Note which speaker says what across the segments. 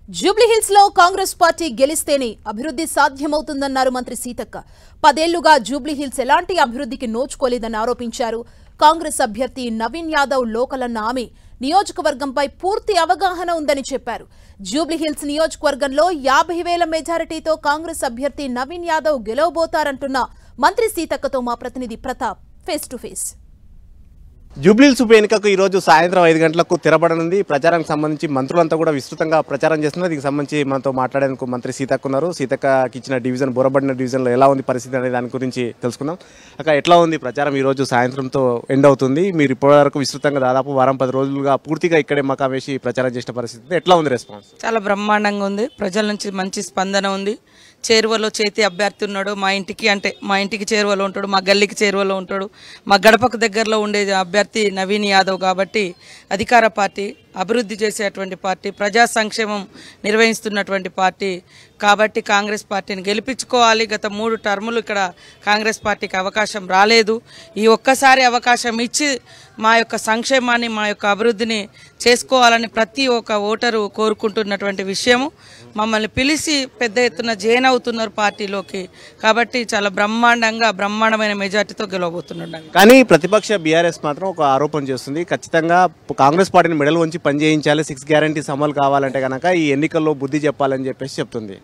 Speaker 1: జూబ్లీహిల్స్ లో కాంగ్రెస్ పార్టీ గెలిస్తేనే అభివృద్ధి సాధ్యమవుతుందన్నారు మంత్రి సీతక్క. 10 ఏళ్లుగా జూబ్లీహిల్స్ ఎలాంటి అభివృద్ధికి నోచుకోలేదని ఆరోపించారు. కాంగ్రెస్ అభ్యర్థి నవీన్ యాదవ్ లోకలన్న ఆమె నియోజకవర్గంపై పూర్తి అవగాహన ఉందని చెప్పారు. జూబ్లీహిల్స్ నియోజకవర్గంలో 50,000 మెజారిటీతో కాంగ్రెస్ అభ్యర్థి నవీన్ యాదవ్ గెలవబోతారంటున్న మంత్రి సీతక్కతో మా ప్రతినిధి Pratap face to face.
Speaker 2: Jubilee Hills ఉప ఎన్నికకు ఈ రోజు సాయంత్రం 5 గంటలకు తెరబడనుంది. ప్రచారానికి సంబంధించి మంత్రులంతా కూడా విస్తృతంగా ప్రచారం చేస్తున్నారు. దీనికి సంబంధించి మనతో మాట్లాడేందుకు మంత్రి సీతక్క ఉన్నారు. సీతక్కకి ఇచ్చిన డివిజన్ బోరబడిన డివిజన్లో ఎలా ఉంది పరిస్థితి అనే దాని గురించి తెలుసుకుందాం. అక్క, ఎట్లా ఉంది ప్రచారం? ఈ రోజు సాయంత్రంతో ఎండ్ అవుతుంది. మీరు ఇప్పటివరకు విస్తృతంగా దాదాపు వారం 10 రోజులుగా పూర్తిగా ఇక్కడే మకాం వేసి ప్రచారం చేసిన పరిస్థితి ఎట్లా ఉంది? రెస్పాన్స్
Speaker 3: చాలా బ్రహ్మాండంగా ఉంది. ప్రజల నుంచి మంచి స్పందన ఉంది. చేరువలో చేతి అభ్యర్థి ఉన్నాడు. మా ఇంటికి చేరువలో ఉంటాడు, మా గల్లీకి చేరువలో ఉంటాడు, మా గడపకు దగ్గరలో ఉండే అభ్యర్థి నవీన్ యాదవ్. కాబట్టి అధికార పార్టీ, అభివృద్ధి చేసేటువంటి పార్టీ, ప్రజా సంక్షేమం నిర్వహిస్తున్నటువంటి పార్టీ. కాబట్టి కాంగ్రెస్ పార్టీని గెలిపించుకోవాలి. గత 3 టర్ములు ఇక్కడ కాంగ్రెస్ పార్టీకి అవకాశం రాలేదు. ఈ ఒక్కసారి అవకాశం ఇచ్చి మా యొక్క సంక్షేమాన్ని, మా యొక్క అభివృద్ధిని చేసుకోవాలని ప్రతి ఒక్క ఓటరు కోరుకుంటున్నటువంటి విషయము. మమ్మల్ని పిలిచి పెద్ద ఎత్తున జైన్ అవుతున్నారు పార్టీలోకి. కాబట్టి చాలా బ్రహ్మాండమైన మెజార్టీతో గెలవబోతున్నాం.
Speaker 2: కానీ ప్రతిపక్ష బీఆర్ఎస్ మాత్రం ఒక ఆరోపణ చేస్తుంది. ఖచ్చితంగా కాంగ్రెస్ పార్టీని మెడల్ వంచి పనిచేయించాలి, 6 గ్యారంటీస్ అమలు కావాలంటే కనుక ఈ ఎన్నికల్లో బుద్ధి చెప్పాలని చెప్పేసి చెప్తుంది.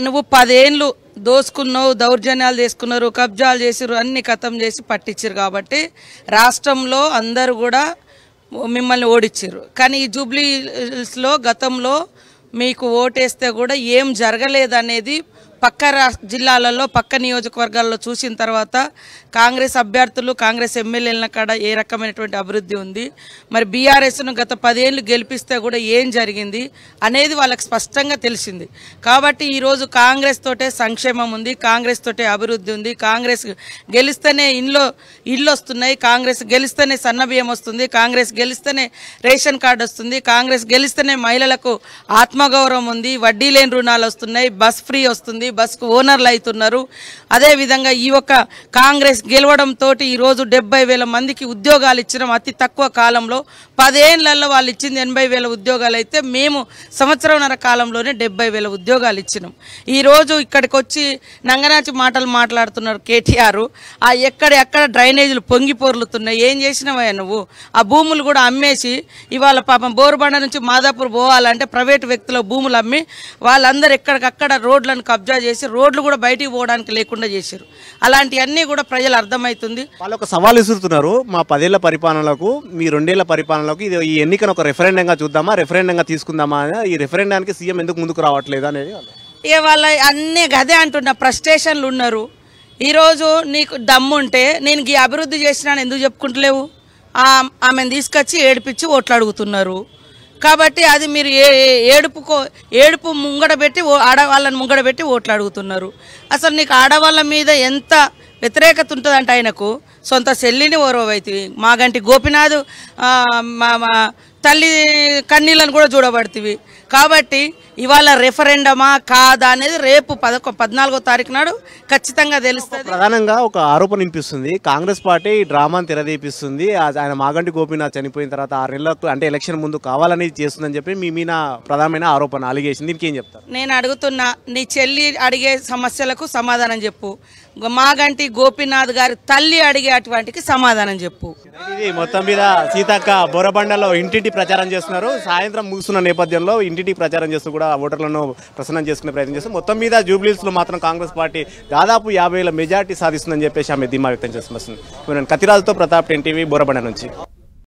Speaker 3: నువ్వు 10 ఏళ్ళు దోసుకున్నావు, దౌర్జన్యాలు చేసుకున్నారు, కబ్జాలు చేసిరు, అన్ని ఖతం చేసి పట్టించారు. కాబట్టి రాష్ట్రంలో అందరూ కూడా మిమ్మల్ని ఓడించారు. కానీ ఈ జూబ్లీహిల్స్లో గతంలో మీకు ఓటేస్తే కూడా ఏం జరగలేదనేది పక్క జిల్లాలలో, పక్క నియోజకవర్గాల్లో చూసిన తర్వాత కాంగ్రెస్ అభ్యర్థులు, కాంగ్రెస్ ఎమ్మెల్యేల కాడ ఏ రకమైనటువంటి అభివృద్ధి ఉంది, మరి బీఆర్ఎస్ను గత 10 ఏళ్ళు గెలిపిస్తే కూడా ఏం జరిగింది అనేది వాళ్ళకి స్పష్టంగా తెలిసింది. కాబట్టి ఈరోజు కాంగ్రెస్ తోటే సంక్షేమం ఉంది, కాంగ్రెస్ తోటే అభివృద్ధి ఉంది. కాంగ్రెస్ గెలిస్తేనే ఇళ్ళు వస్తున్నాయి, కాంగ్రెస్ గెలిస్తేనే సన్నబియ్యం వస్తుంది, కాంగ్రెస్ గెలిస్తేనే రేషన్ కార్డు వస్తుంది, కాంగ్రెస్ గెలిస్తేనే మహిళలకు ఆత్మగౌరవం ఉంది, వడ్డీ లేని రుణాలు వస్తున్నాయి, బస్ ఫ్రీ వస్తుంది, బస్కు ఓనర్లు అవుతున్నారు. అదేవిధంగా ఈ ఒక్క కాంగ్రెస్ గెలవడంతో ఈరోజు 70,000 మందికి ఉద్యోగాలు ఇచ్చినాం. అతి తక్కువ కాలంలో 10 ఏళ్లలో వాళ్ళు ఇచ్చింది 80,000 ఉద్యోగాలు అయితే మేము సంవత్సరంన్నర కాలంలోనే 70,000 ఉద్యోగాలు ఇచ్చినాం. ఈరోజు ఇక్కడికి వచ్చి నంగనాచి మాటలు మాట్లాడుతున్నారు కేటీఆర్. ఆ ఎక్కడ డ్రైనేజీలు పొంగి పొర్లుతున్నాయి, ఏం చేసినావయ్యా నువ్వు? ఆ భూములు కూడా అమ్మేసి ఇవాళ పాపం బోరుబండ నుంచి మాదాపూర్ పోవాలంటే ప్రైవేటు వ్యక్తుల భూములు అమ్మి వాళ్ళందరూ ఎక్కడికక్కడ రోడ్లను కబ్జా చేసి రోడ్లు కూడా బయటికి పోవడానికి లేకుండా చేశారు. అలాంటివన్నీ కూడా ప్రజలు అర్థమవుతుంది.
Speaker 2: వాళ్ళు ఒక సవాల్ విసురుతున్నారు. మా 10 ఏళ్ల పరిపాలనలకు, మీ 2 ఏళ్ల పరిపాలనలకు ఈ ఎన్నికను ఒక రెఫరెండంగా చూద్దామా, రెఫరెండంగా తీసుకుందామా, ఈ రెఫరెండానికి సీఎం ఎందుకు ముందుకు రావట్లేదు అనేది
Speaker 3: వాళ్ళ అన్నీ గదే అంటున్న ఫ్రస్ట్రేషన్లు ఉన్నారు. ఈరోజు నీకు దమ్ముంటే నేను ఈ అభివృద్ధి చేసినాను ఎందుకు చెప్పుకుంటలేవు? ఆమెను తీసుకొచ్చి ఏడిపించి ఓట్లు అడుగుతున్నారు. కాబట్టి అది మీరు ఏడుపు ముంగడబెట్టి ఆడవాళ్ళని ముంగడబెట్టి ఓట్లు అడుగుతున్నారు. అసలు నీకు ఆడవాళ్ళ మీద ఎంత వ్యతిరేకత ఉంటుందంటే ఆయనకు సొంత చెల్లిని ఓరవైతివి, మాగంటి గోపినాథ్ మా తల్లి కన్నీళ్ళని కూడా చూడబడుతుంది. కాబట్టి ఇవాళ రెఫరెండమా కాదా అనేది రేపు 14వ తారీఖు నాడు ఖచ్చితంగా తెలుస్తుంది.
Speaker 2: ప్రధానంగా ఒక ఆరోపణ వినిపిస్తుంది. కాంగ్రెస్ పార్టీ డ్రామాను తెరదీపిస్తుంది. ఆయన మాగంటి గోపినాథ్ చనిపోయిన తర్వాత 6 నెలలకు అంటే ఎలక్షన్ ముందు కావాలని చేస్తుందని చెప్పి మీ మీద ప్రధానమైన ఆరోపణ, అలిగేషన్. దీనికి ఏం చెప్తారు?
Speaker 3: నేను అడుగుతున్నా, నీ చెల్లి అడిగే సమస్యలకు సమాధానం చెప్పు, మాగంటి గోపినాథ్ గారి తల్లి అడిగే అటువంటికి సమాధానం చెప్పు.
Speaker 2: ఇది మొత్తం మీద సీతక్క బోరబండలో ఇంటింటి ప్రచారం చేస్తున్నారు. సాయంత్రం ముగుస్తున్న నేపథ్యంలో ఇంటింటి ప్రచారం చేస్తూ కూడా ఓటర్లను ప్రసన్నం చేసుకునే ప్రయత్నం చేస్తారు. మొత్తం మీద జూబ్లీహిల్స్ లో మాత్రం కాంగ్రెస్ పార్టీ దాదాపు 50,000 మెజార్టీ సాధిస్తుందని చెప్పేసి ఆమె ధీమా వ్యక్తం చేస్తున్నారు. కతిరాజుతో ప్రతాప్, 10 టీవీ, బోరబండ నుంచి.